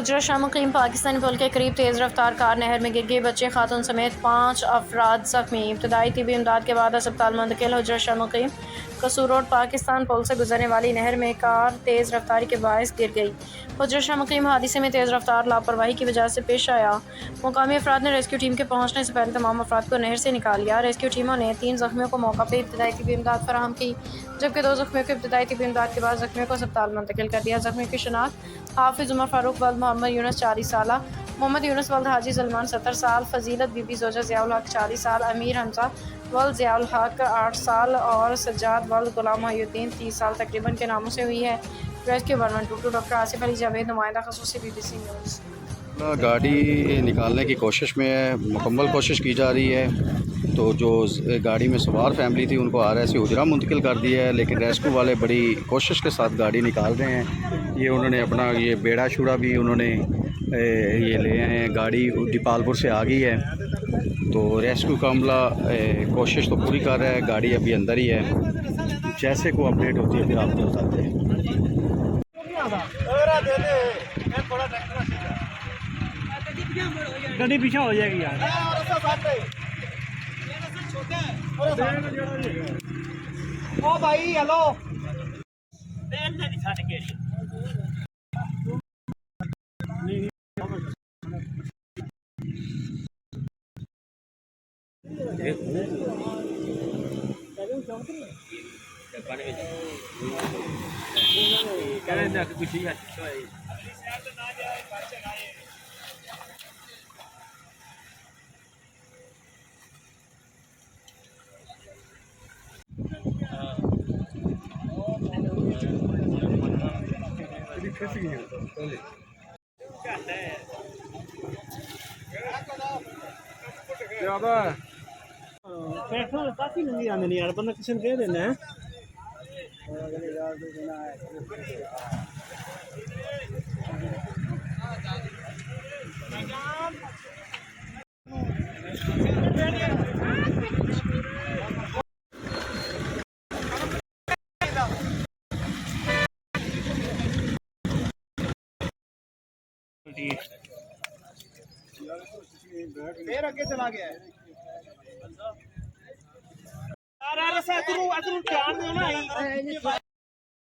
हुजरा शाह मुकीम पाकिस्तानी पुल के करीब तेज़ रफ्तार कार नहर में गिर गई। बच्चे खातून समेत 5 अफराद ज़ख्मी। इब्तदाई तिबी इमदाद के बाद अस्पताल मुंतकिल। हुजरा शाह मुकीम कसूर रोड पाकिस्तान पुल से गुजरने वाली नहर में कार तेज़ रफ्तारी के बायस गिर गई। हुजरा शाह मुकीम हादसे में तेज़ रफ्तार लापरवाही की वजह से पेश आया। मुकामी अफराद ने रेस्क्यू टीम के पहुँचने से पहले तमाम अफराद को नहर से निकाल लिया। रेस्क्यू टीमों ने 3 ज़ख्मियों को मौका पर इब्तदाई तिबी इमदाद फराहम की, जबकि 2 ज़ख्मियों को इब्तदाई तिबी इमदाद के बाद ज़ख्मियों को अस्पताल मुंतकिल कर दिया। ज़ख्मियों की शनाख्त हाफिज़ उमर फारूक वल्द मोहम्मद यूनुस 40 साल, मोहम्मद यूनुस वल्द हाजी सलमान 70 साल, फजीलत बीबी जोजा ज़ियाउल हक 40 साल, अमीर हमजा वल्द ज़ियाउल हक 8 साल और सज्जाद वल्द गुलाम मोहिउद्दीन 30 साल तकरीबन के नामों से हुई है। रेस्क्यू 1122 डॉक्टर आसिफ अली जावेद, नुमाइंदा ख़ुसूसी BBC न्यूज़। गाड़ी निकालने की कोशिश में है, मुकम्मल कोशिश की जा रही है। तो जो गाड़ी में सवार फैमिली थी उनको RSC हुजरा मुंतकिल कर दिया है, लेकिन रेस्क्यू वाले बड़ी कोशिश के साथ गाड़ी निकाल रहे हैं। ये उन्होंने अपना ये बेड़ा शूड़ा भी उन्होंने ये ले आए हैं। गाड़ी दीपालपुर से आ गई है, तो रेस्क्यू का अमला कोशिश तो पूरी कर रहा है। गाड़ी अभी अंदर ही है। जैसे को अपडेट होती है फिर आपको बताते हैं। गड्डी पीछे हो जाएगी यार। ओ भाई हेलो पेट्रोल काफी महंगी आने नहीं यार, बंदा किसी ने कह देना है। फिर आगे चला गया है यार, ध्यान दो ना।